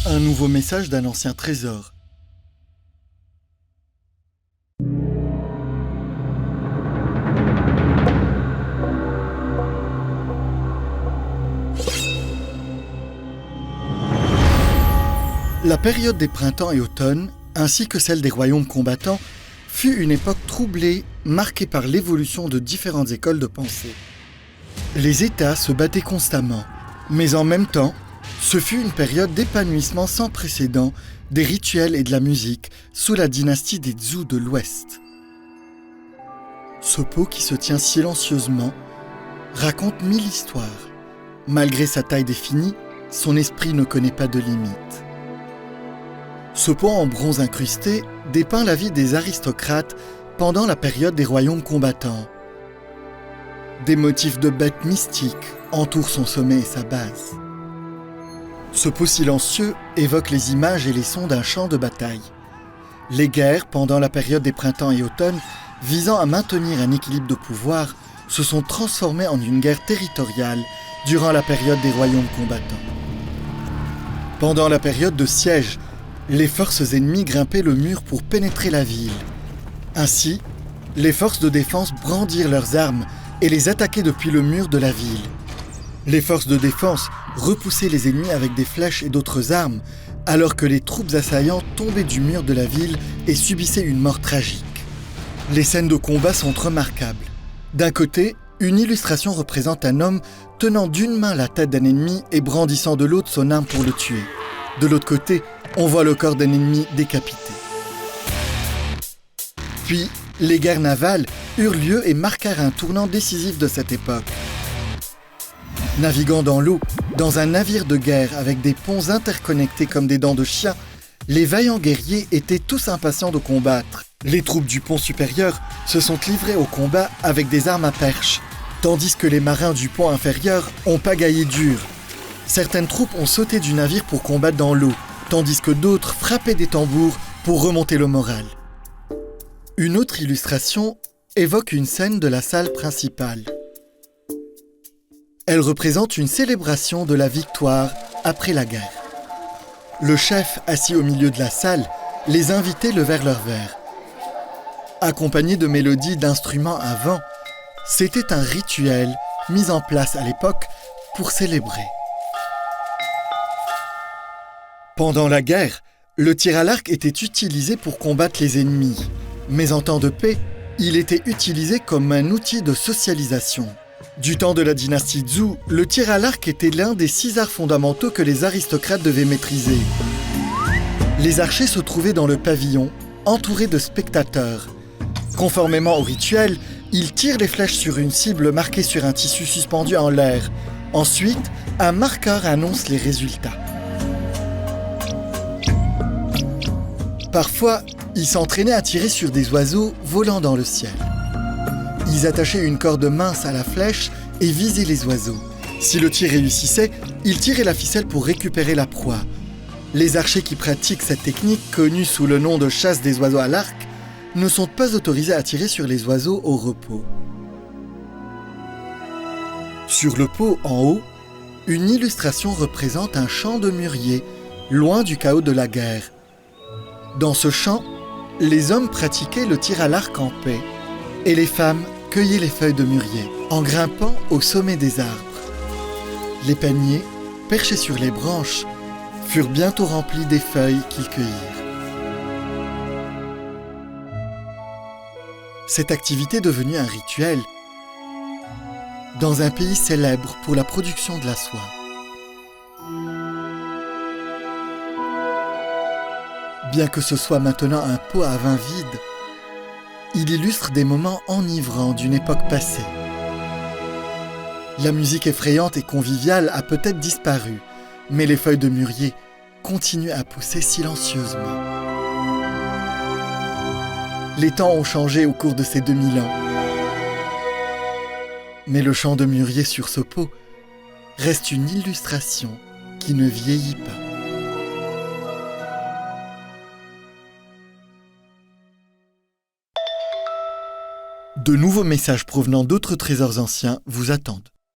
Un nouveau message d'un ancien trésor. La période des printemps et automnes, ainsi que celle des royaumes combattants, fut une époque troublée, marquée par l'évolution de différentes écoles de pensée. Les États se battaient constamment, mais en même temps, ce fut une période d'épanouissement sans précédent des rituels et de la musique sous la dynastie des Zhou de l'Ouest. Sopo, qui se tient silencieusement, raconte 1000 histoires. Malgré sa taille définie, son esprit ne connaît pas de limites. Ce pont en bronze incrusté dépeint la vie des aristocrates pendant la période des royaumes combattants. Des motifs de bêtes mystiques entourent son sommet et sa base. Ce pot silencieux évoque les images et les sons d'un champ de bataille. Les guerres, pendant la période des printemps et automnes, visant à maintenir un équilibre de pouvoir, se sont transformées en une guerre territoriale durant la période des royaumes combattants. Pendant la période de siège, les forces ennemies grimpaient le mur pour pénétrer la ville. Ainsi, les forces de défense brandirent leurs armes et les attaquaient depuis le mur de la ville. Les forces de défense repoussaient les ennemis avec des flèches et d'autres armes, alors que les troupes assaillantes tombaient du mur de la ville et subissaient une mort tragique. Les scènes de combat sont remarquables. D'un côté, une illustration représente un homme tenant d'une main la tête d'un ennemi et brandissant de l'autre son arme pour le tuer. De l'autre côté, on voit le corps d'un ennemi décapité. Puis, les guerres navales eurent lieu et marquèrent un tournant décisif de cette époque. Naviguant dans l'eau, dans un navire de guerre avec des ponts interconnectés comme des dents de chien, les vaillants guerriers étaient tous impatients de combattre. Les troupes du pont supérieur se sont livrées au combat avec des armes à perche, tandis que les marins du pont inférieur ont pagaillé dur. Certaines troupes ont sauté du navire pour combattre dans l'eau, tandis que d'autres frappaient des tambours pour remonter le moral. Une autre illustration évoque une scène de la salle principale. Elle représente une célébration de la victoire après la guerre. Le chef, assis au milieu de la salle, les invités levèrent leurs verres. Accompagné de mélodies d'instruments à vent, c'était un rituel mis en place à l'époque pour célébrer. Pendant la guerre, le tir à l'arc était utilisé pour combattre les ennemis, mais en temps de paix, il était utilisé comme un outil de socialisation. Du temps de la dynastie Zhou, le tir à l'arc était l'un des 6 arts fondamentaux que les aristocrates devaient maîtriser. Les archers se trouvaient dans le pavillon, entourés de spectateurs. Conformément au rituel, ils tirent les flèches sur une cible marquée sur un tissu suspendu en l'air. Ensuite, un marqueur annonce les résultats. Parfois, ils s'entraînaient à tirer sur des oiseaux volant dans le ciel. Ils attachaient une corde mince à la flèche et visaient les oiseaux. Si le tir réussissait, ils tiraient la ficelle pour récupérer la proie. Les archers qui pratiquent cette technique, connue sous le nom de chasse des oiseaux à l'arc, ne sont pas autorisés à tirer sur les oiseaux au repos. Sur le pot en haut, une illustration représente un champ de mûrier, loin du chaos de la guerre. Dans ce champ, les hommes pratiquaient le tir à l'arc en paix et les femmes cueillaient les feuilles de mûrier en grimpant au sommet des arbres. Les paniers, perchés sur les branches, furent bientôt remplis des feuilles qu'ils cueillirent. Cette activité devenue un rituel dans un pays célèbre pour la production de la soie. Bien que ce soit maintenant un pot à vin vide, il illustre des moments enivrants d'une époque passée. La musique effrayante et conviviale a peut-être disparu, mais les feuilles de mûrier continuent à pousser silencieusement. Les temps ont changé au cours de ces 2000 ans. Mais le champ de mûrier sur ce pot reste une illustration qui ne vieillit pas. De nouveaux messages provenant d'autres trésors anciens vous attendent.